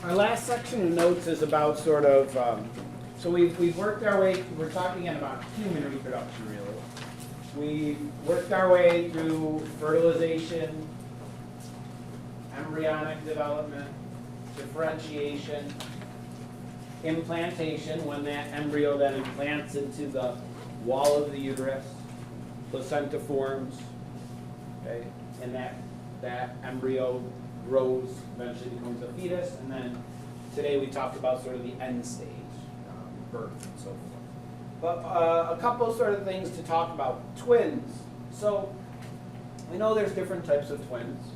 Our last section of notes is about sort of, so we've worked our way, we're talking again about human reproduction really. We've worked our way through fertilization, embryonic development, differentiation, implantation, when that embryo then implants into the wall of the uterus, placenta forms, okay, and that embryo grows, eventually becomes a fetus, and then today we talked about sort of the end stage, birth and so forth. But a couple sort of things to talk about. Twins. So we know there's different types of twins,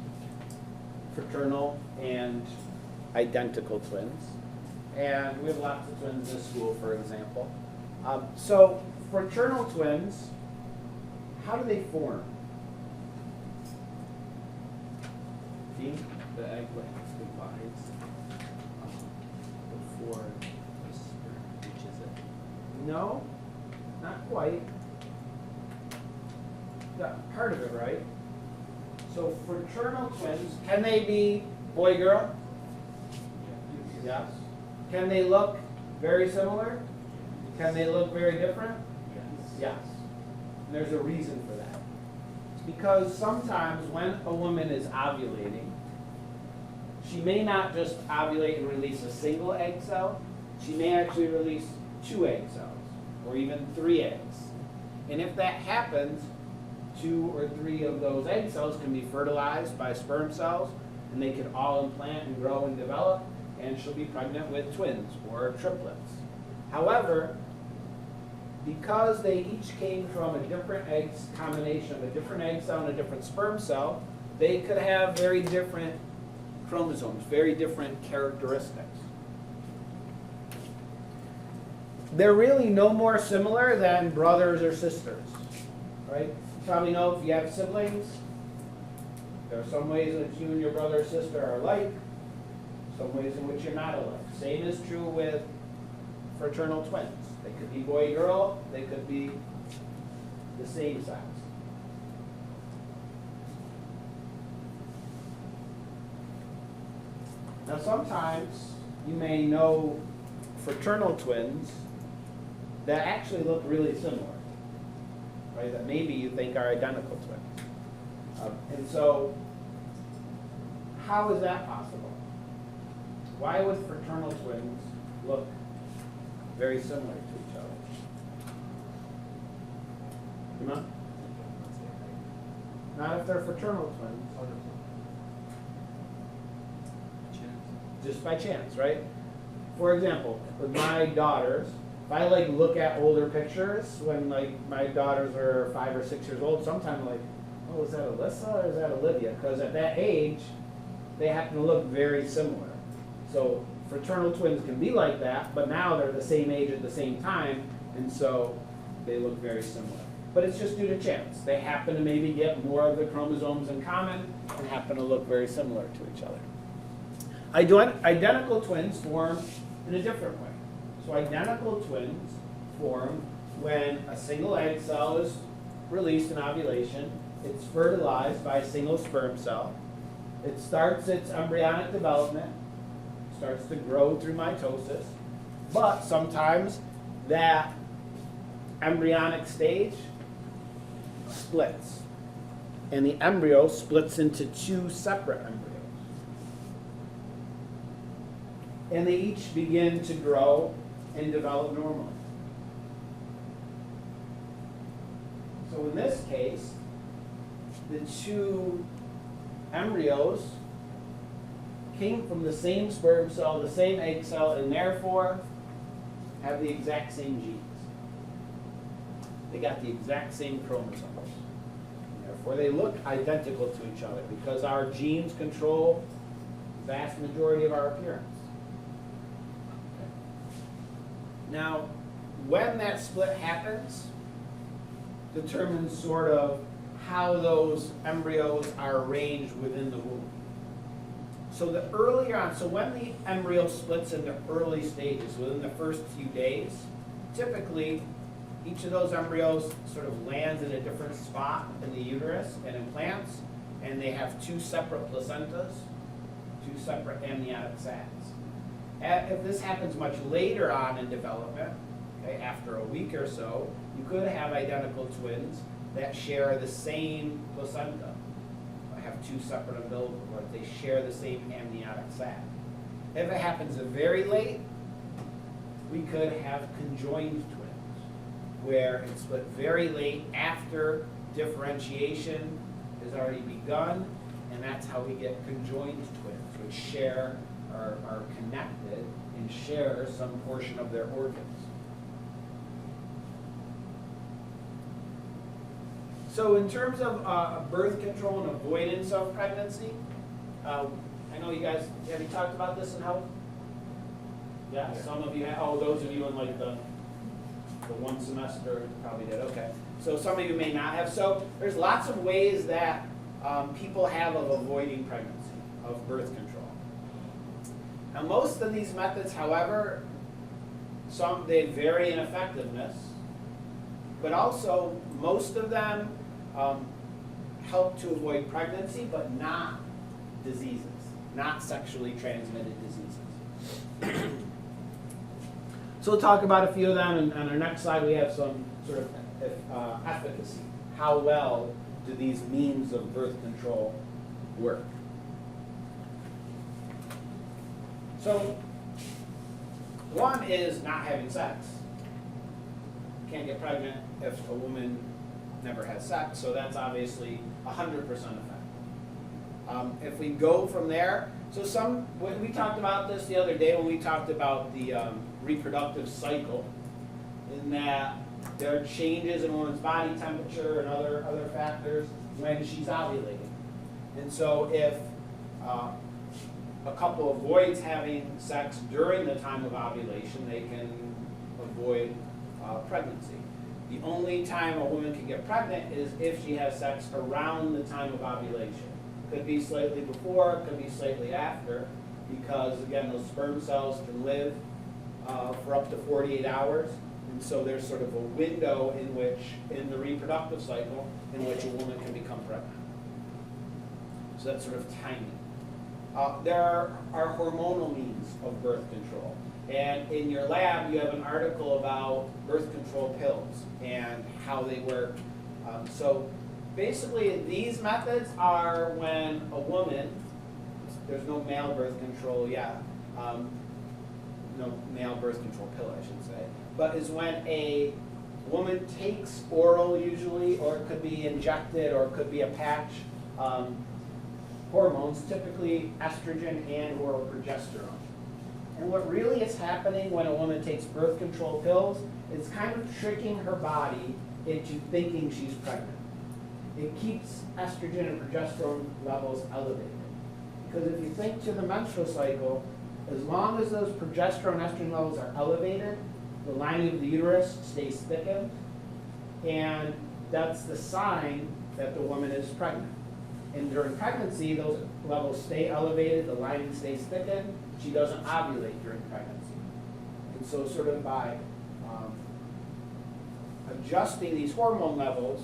fraternal and identical twins. And we have lots of twins in school, for example. So fraternal twins, how do they form? See, the egg divides before the sperm reaches it. No, not quite. Part of it, right? So fraternal twins, can they be boy-girl? Yes. Can they look very similar? Can they look very different? Yes. And there's a reason for that. It's because sometimes when a woman is ovulating, she may not just ovulate and release a single egg cell. She may actually release 2 egg cells, or even 3 eggs. And if that happens, 2 or 3 of those egg cells can be fertilized by sperm cells, and they can all implant and grow and develop, and she'll be pregnant with twins or triplets. However, because they each came from a different egg combination of a different egg cell and a different sperm cell, they could have very different chromosomes, very different characteristics. They're really no more similar than brothers or sisters, right? You probably know if you have siblings, there are some ways in which you and your brother or sister are alike, some ways in which you're not alike. Same is true with fraternal twins. They could be boy-girl, they could be the same sex. Now sometimes you may know fraternal twins that actually look really similar, right? That maybe you think are identical twins. And so, how is that possible? Why would fraternal twins look very similar to each other? You know? Not if they're fraternal twins. Just by chance, right? For example, with my daughters, if I look at older pictures when my daughters are 5 or 6 years old, sometimes oh, is that Alyssa or is that Olivia? Because at that age, they happen to look very similar. So fraternal twins can be like that, but now they're the same age at the same time, and so they look very similar. But it's just due to chance. They happen to maybe get more of the chromosomes in common and happen to look very similar to each other. Identical twins form in a different way. So identical twins form when a single egg cell is released in ovulation. It's fertilized by a single sperm cell. It starts its embryonic development, starts to grow through mitosis, but sometimes that embryonic stage splits, and the embryo splits into 2 separate embryos. And they each begin to grow and develop normally. So in this case, the 2 embryos came from the same sperm cell, the same egg cell, and therefore have the exact same genes. They got the exact same chromosomes. Therefore, they look identical to each other because our genes control the vast majority of our appearance. Now, when that split happens, determines sort of how those embryos are arranged within the womb. So the earlier on, so when the embryo splits into early stages, within the first few days, typically each of those embryos sort of lands in a different spot in the uterus and implants, and they have 2 separate placentas, 2 separate amniotic sacs. If this happens much later on in development, okay, after a week or so, you could have identical twins that share the same placenta. Have two separate umbilical cords. They share the same amniotic sac. If it happens very late, we could have conjoined twins, where it's split very late after differentiation has already begun, and that's how we get conjoined twins, which share, are connected and share some portion of their organs. So in terms of birth control and avoidance of pregnancy, I know you guys, have you talked about this in health? Yeah, some of you have, oh, those of you in like the one semester probably did, okay. So some of you may not have. So there's lots of ways that people have of avoiding pregnancy, of birth control. Now most of these methods, however, they vary in effectiveness, but also most of them help to avoid pregnancy, but not diseases, not sexually transmitted diseases. So we'll talk about a few of them, and on our next slide we have some sort of efficacy. How well do these means of birth control work? So one is not having sex. Can't get pregnant if a woman never has sex, so that's obviously 100% effective. If we go from there, so we talked about this the other day when we talked about the reproductive cycle, in that there are changes in a woman's body temperature and other factors when she's ovulating. And so if a couple avoids having sex during the time of ovulation, they can avoid pregnancy. The only time a woman can get pregnant is if she has sex around the time of ovulation. Could be slightly before, could be slightly after, because again, those sperm cells can live for up to 48 hours. And so there's sort of a window in the reproductive cycle, in which a woman can become pregnant. So that's sort of timing. There are hormonal means of birth control. And in your lab, you have an article about birth control pills and how they work. So basically, these methods are when a woman, there's no male birth control yet, no male birth control pill, I should say, but is when a woman takes oral usually, or it could be injected, or it could be a patch, hormones, typically estrogen and or progesterone. And what really is happening when a woman takes birth control pills is kind of tricking her body into thinking she's pregnant. It keeps estrogen and progesterone levels elevated. Because if you think to the menstrual cycle, as long as those progesterone and estrogen levels are elevated, the lining of the uterus stays thickened, and that's the sign that the woman is pregnant. And during pregnancy, those levels stay elevated, the lining stays thickened, she doesn't ovulate during pregnancy. And so sort of by adjusting these hormone levels,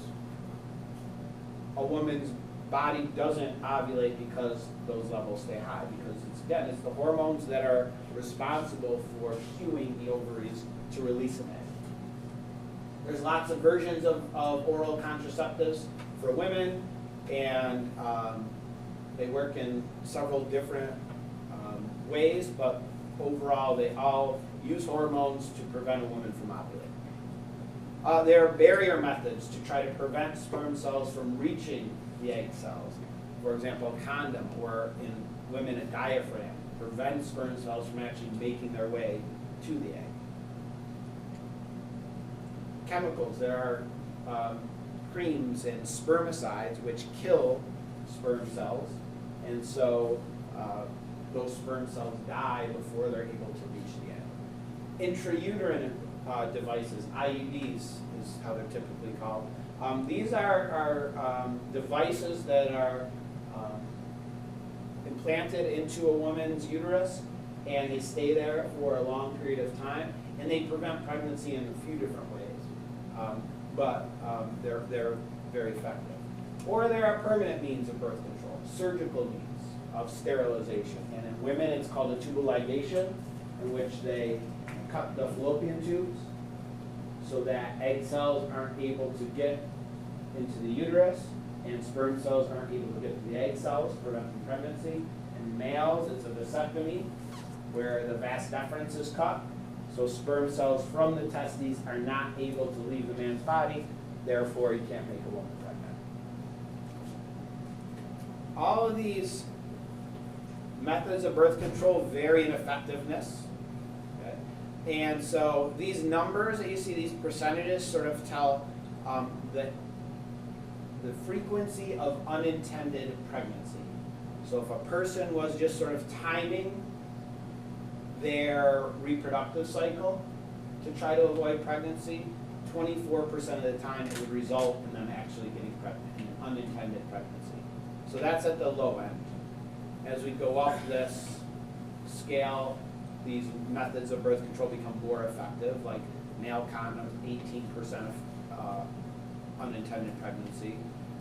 a woman's body doesn't ovulate because those levels stay high, because it's the hormones that are responsible for cueing the ovaries to release an egg. There's lots of versions of oral contraceptives for women, and they work in several different ways, but overall they all use hormones to prevent a woman from ovulating. There are barrier methods to try to prevent sperm cells from reaching the egg cells. For example, a condom, or in women a diaphragm, prevents sperm cells from actually making their way to the egg. Chemicals, there are creams and spermicides which kill sperm cells, and so those sperm cells die before they're able to reach the egg. Intrauterine devices, Iuds is how they're typically called. These are devices that are implanted into a woman's uterus, and they stay there for a long period of time, and they prevent pregnancy in a few different ways, but they're very effective. Or there are permanent means of birth control, surgical means of sterilization, and in women it's called a tubal ligation, in which they cut the fallopian tubes so that egg cells aren't able to get into the uterus and sperm cells aren't able to get to the egg cells, preventing pregnancy. In males, it's a vasectomy where the vas deferens is cut, so sperm cells from the testes are not able to leave the man's body, therefore you can't make a woman pregnant. All of these methods of birth control vary in effectiveness. Okay? And so these numbers that you see, these percentages, sort of tell the frequency of unintended pregnancy. So if a person was just sort of timing their reproductive cycle to try to avoid pregnancy, 24% of the time it would result in them actually getting pregnant, an unintended pregnancy. So that's at the low end. As we go up this scale, these methods of birth control become more effective, like male condoms, 18% of unintended pregnancy.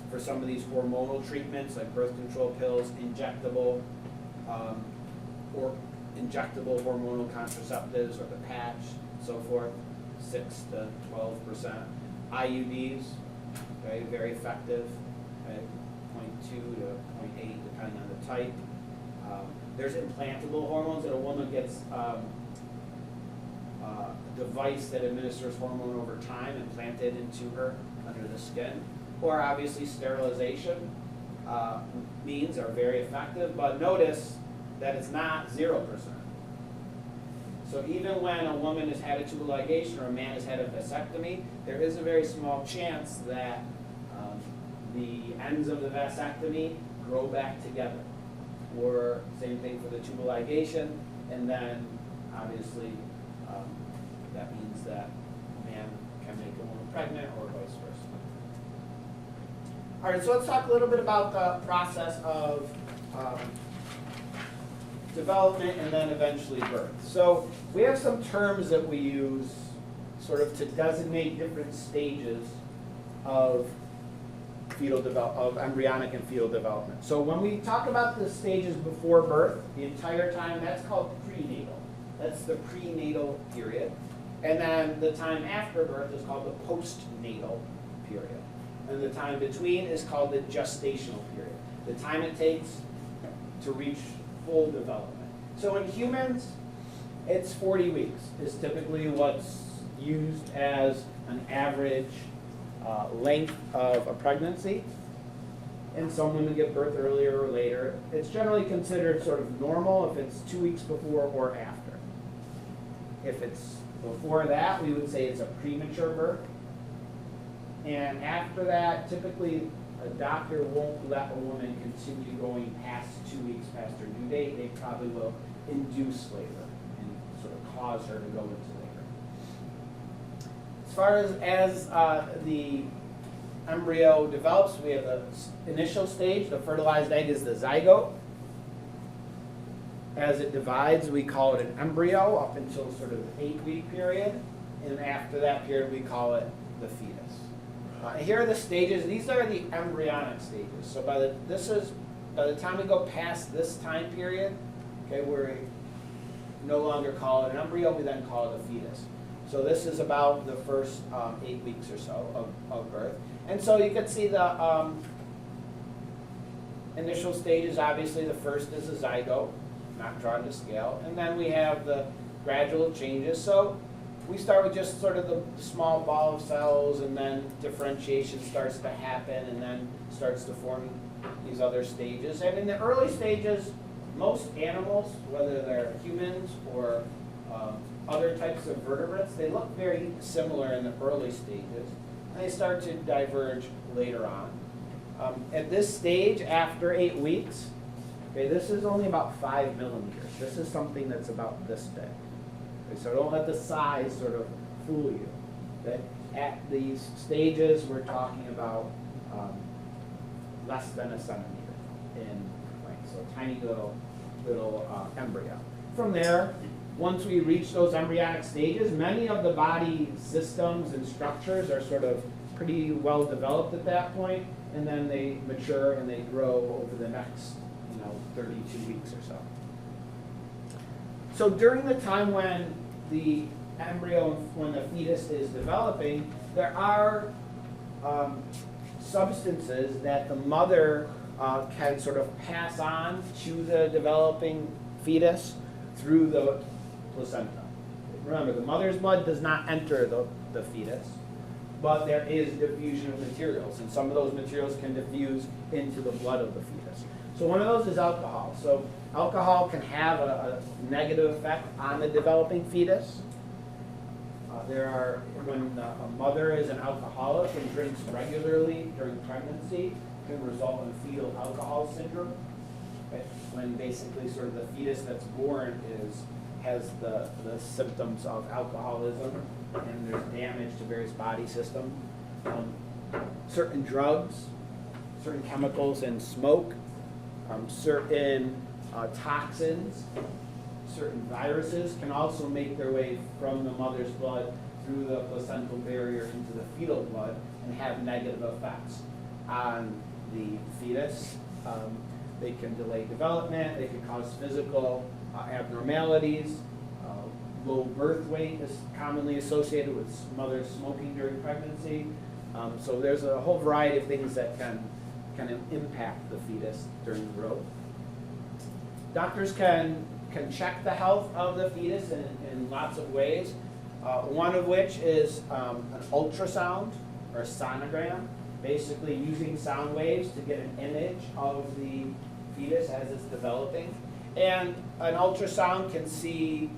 For some of these hormonal treatments, like birth control pills, injectable hormonal contraceptives, or the patch, so forth, 6 to 12%. IUDs, okay, very effective, okay, 0.2 to 0.8, depending on the type. There's implantable hormones that a woman gets a device that administers hormone over time implanted into her under the skin. Or obviously sterilization means are very effective, but notice that it's not 0%. So even when a woman has had a tubal ligation or a man has had a vasectomy, there is a very small chance that the ends of the vasectomy grow back together. Or same thing for the tubal ligation, and then obviously that means that a man can make a woman pregnant or vice versa. All right, so let's talk a little bit about the process of development and then eventually birth. So we have some terms that we use sort of to designate different stages of of embryonic and fetal development. So when we talk about the stages before birth, the entire time, that's called prenatal. That's the prenatal period. And then the time after birth is called the postnatal period. And the time between is called the gestational period. The time it takes to reach full development. So in humans, it's 40 weeks is typically what's used as an average length of a pregnancy. And some women give birth earlier or later. It's generally considered sort of normal if it's 2 weeks before or after. If it's before that, we would say it's a premature birth. And after that, typically a doctor won't let a woman continue going past 2 weeks past her due date. They probably will induce labor and sort of cause her to go into labor. As far as the embryo develops, we have the initial stage. The fertilized egg is the zygote. As it divides, we call it an embryo up until sort of the 8-week period. And after that period, we call it the fetus. Here are the stages. These are the embryonic stages. So by the time we go past this time period, okay, we no longer call it an embryo, we then call it a fetus. So this is about the first 8 weeks or so of birth. And so you can see the initial stages. Obviously, the first is the zygote, not drawn to scale. And then we have the gradual changes. So we start with just sort of the small ball of cells, and then differentiation starts to happen, and then starts to form these other stages. And in the early stages, most animals, whether they're humans or other types of vertebrates, they look very similar in the early stages, and they start to diverge later on. At this stage, after 8 weeks, okay, this is only about 5 millimeters. This is something that's about this big. Okay, so don't let the size sort of fool you. Okay? At these stages, we're talking about less than a centimeter in length, so a tiny little embryo. From there, once we reach those embryonic stages, many of the body systems and structures are sort of pretty well developed at that point, and then they mature and they grow over the next 32 weeks or so. So during the time when the embryo, when the fetus is developing, there are substances that the mother can sort of pass on to the developing fetus through the placenta. Remember, the mother's blood does not enter the fetus, but there is diffusion of materials, and some of those materials can diffuse into the blood of the fetus. So one of those is alcohol. So alcohol can have a negative effect on the developing fetus. When a mother is an alcoholic and drinks regularly during pregnancy, can result in fetal alcohol syndrome, okay? When basically sort of the fetus that's born has the symptoms of alcoholism, and there's damage to various body systems. Certain drugs, certain chemicals in smoke, certain toxins, certain viruses can also make their way from the mother's blood through the placental barrier into the fetal blood and have negative effects on the fetus. They can delay development, they can cause physical abnormalities. Low birth weight is commonly associated with mothers smoking during pregnancy. So there's a whole variety of things that can impact the fetus during growth. Doctors can check the health of the fetus in lots of ways, one of which is an ultrasound or a sonogram, basically using sound waves to get an image of the fetus as it's developing. And an ultrasound can see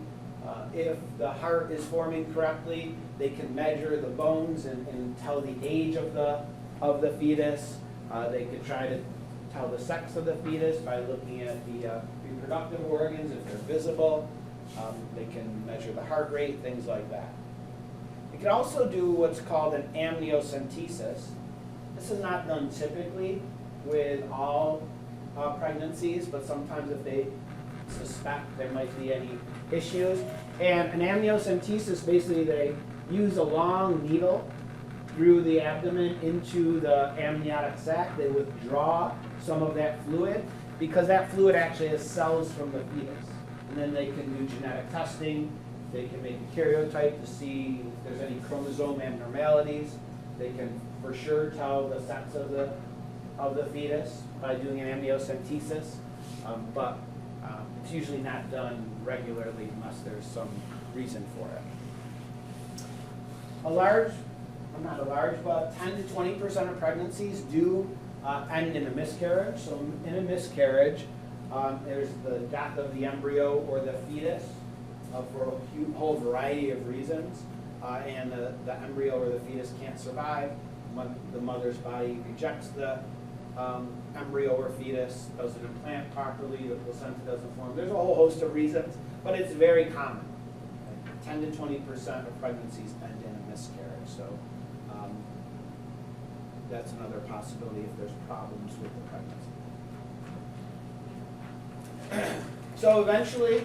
if the heart is forming correctly. They can measure the bones and tell the age of the fetus. They could try to tell the sex of the fetus by looking at the reproductive organs, if they're visible. They can measure the heart rate, things like that. They can also do what's called an amniocentesis. This is not done typically with all pregnancies, but sometimes if they suspect there might be any issues. And an amniocentesis, basically they use a long needle through the abdomen into the amniotic sac. They withdraw some of that fluid because that fluid actually has cells from the fetus. And then they can do genetic testing. They can make a karyotype to see if there's any chromosome abnormalities. They can for sure tell the sex of the fetus by doing an amniocentesis. But it's usually not done regularly unless there's some reason for it. Not a large, but 10 to 20% of pregnancies do end in a miscarriage. So in a miscarriage, there's the death of the embryo or the fetus for a whole variety of reasons. And the embryo or the fetus can't survive. The mother's body rejects the embryo or fetus, doesn't implant properly, the placenta doesn't form. There's a whole host of reasons, but it's very common. 10 to 20% of pregnancies end in a miscarriage. So that's another possibility if there's problems with the pregnancy. So eventually,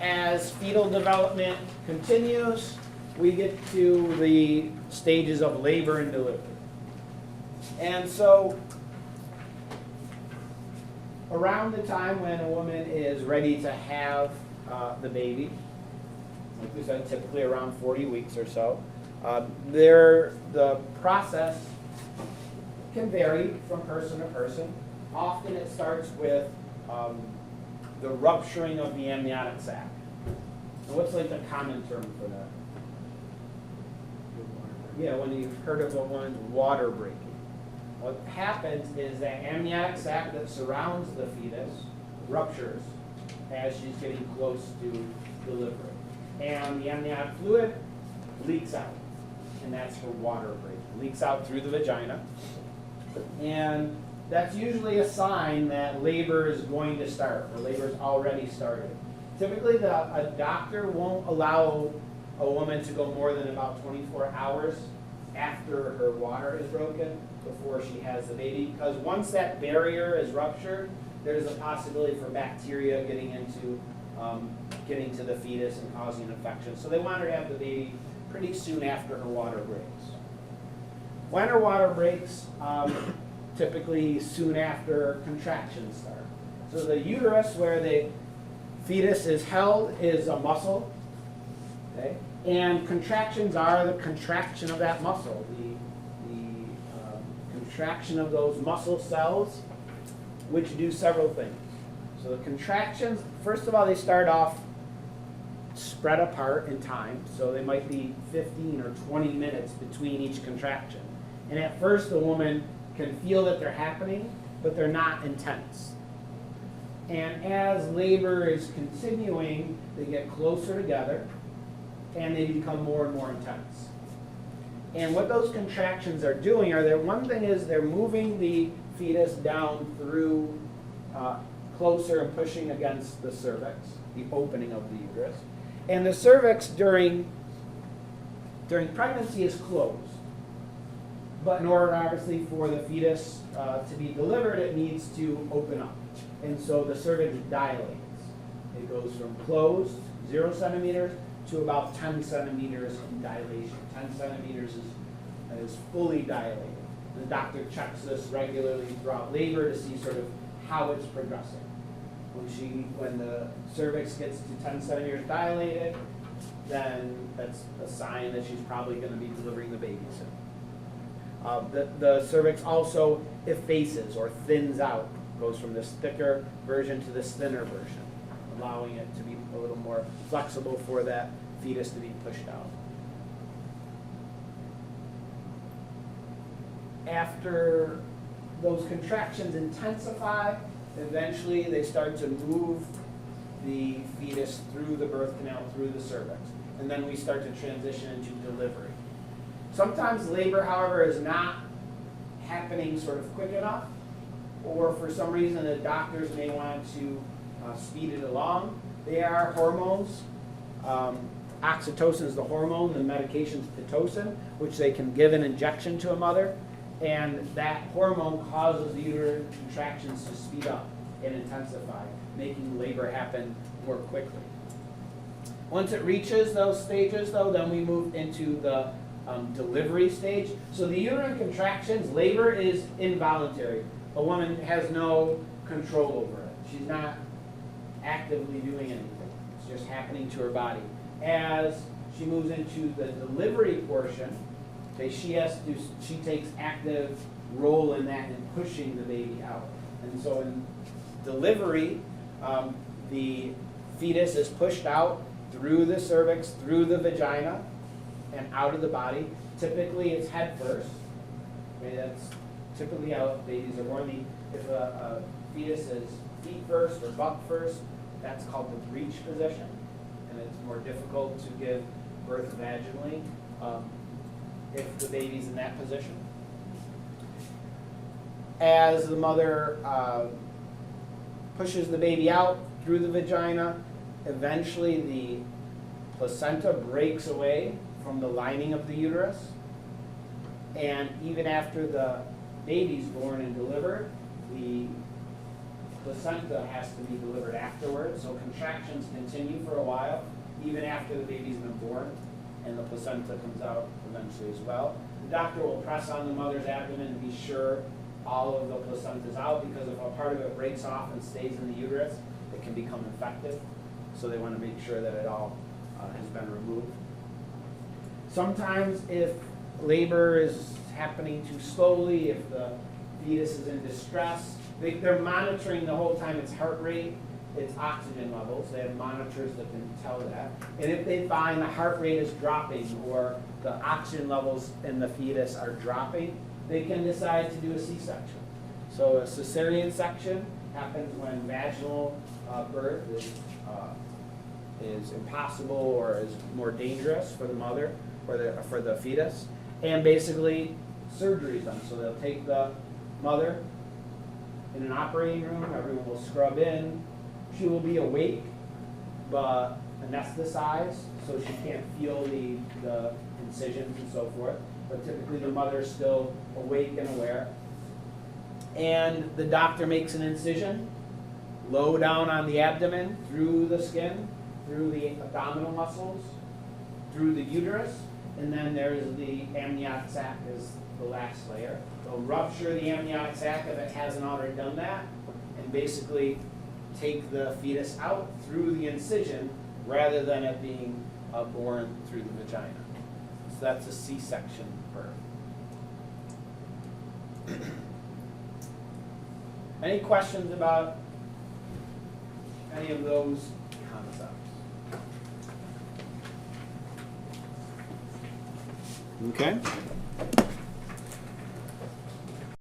as fetal development continues, we get to the stages of labor and delivery. And so around the time when a woman is ready to have the baby, like we said, typically around 40 weeks or so, the process can vary from person to person. Often it starts with the rupturing of the amniotic sac. So what's like the common term for that? Yeah, when you've heard of a woman's water breaking. What happens is that amniotic sac that surrounds the fetus ruptures as she's getting close to delivery. And the amniotic fluid leaks out, and that's her water breaking. Leaks out through the vagina. And that's usually a sign that labor is going to start, or labor has already started. Typically, a doctor won't allow a woman to go more than about 24 hours after her water is broken before she has the baby, because once that barrier is ruptured, there's a possibility for bacteria getting to the fetus and causing an infection. So they want her to have the baby pretty soon after her water breaks. When her water breaks, typically soon after contractions start. So the uterus, where the fetus is held is a muscle, okay? And contractions are the contraction of that muscle, the contraction of those muscle cells, which do several things. So the contractions, first of all, they start off spread apart in time, so they might be 15 or 20 minutes between each contraction. And at first the woman can feel that they're happening, but they're not intense. And as labor is continuing, they get closer together and they become more and more intense. And what those contractions are doing are one thing is they're moving the fetus down through closer and pushing against the cervix, the opening of the uterus. And the cervix during pregnancy is closed. But in order, obviously, for the fetus to be delivered, it needs to open up. And so the cervix dilates. It goes from closed, 0 centimeters, to about 10 centimeters in dilation. 10 centimeters is fully dilated. The doctor checks this regularly throughout labor to see sort of how it's progressing. When the cervix gets to 10 centimeters dilated, then that's a sign that she's probably going to be delivering the baby soon. The cervix also effaces or thins out, goes from this thicker version to this thinner version, allowing it to be a little more flexible for that fetus to be pushed out. After those contractions intensify, eventually they start to move the fetus through the birth canal, through the cervix, and then we start to transition into delivery. Sometimes labor, however, is not happening sort of quick enough, or for some reason the doctors may want to speed it along. They are hormones. Oxytocin is the hormone, the medication is Pitocin, which they can give an injection to a mother, and that hormone causes the uterine contractions to speed up and intensify, making labor happen more quickly. Once it reaches those stages, though, then we move into the delivery stage. So the uterine contractions, labor is involuntary. A woman has no control over it. She's not actively doing anything. It's just happening to her body. As she moves into the delivery portion, she takes active role in that and pushing the baby out. And so in delivery, the fetus is pushed out through the cervix, through the vagina, and out of the body. Typically, it's head first. Okay, that's typically how babies are born. If a fetus is feet first or butt first, that's called the breech position, and it's more difficult to give birth vaginally if the baby's in that position. As the mother pushes the baby out through the vagina, eventually the placenta breaks away from the lining of the uterus, and even after the baby's born and delivered, the placenta has to be delivered afterwards. So contractions continue for a while, even after the baby's been born, and the placenta comes out eventually as well. The doctor will press on the mother's abdomen to be sure all of the placenta's out, because if a part of it breaks off and stays in the uterus, it can become infected. So they want to make sure that it all has been removed. Sometimes if labor is happening too slowly, if the fetus is in distress, they're monitoring the whole time its heart rate, its oxygen levels. They have monitors that can tell that. And if they find the heart rate is dropping or the oxygen levels in the fetus are dropping, they can decide to do a C-section. So a cesarean section happens when vaginal birth is impossible or is more dangerous for the mother or for the fetus. And basically, surgery is done. So they'll take the mother in an operating room, everyone will scrub in. She will be awake, but anesthetized, so she can't feel the incisions and so forth. But typically the mother is still awake and aware. And the doctor makes an incision low down on the abdomen, through the skin, through the abdominal muscles, through the uterus, and then there's the amniotic sac is the last layer. They'll rupture the amniotic sac if it hasn't already done that, and basically take the fetus out through the incision rather than it being born through the vagina. So that's a C-section birth. Any questions about any of those concepts? Okay.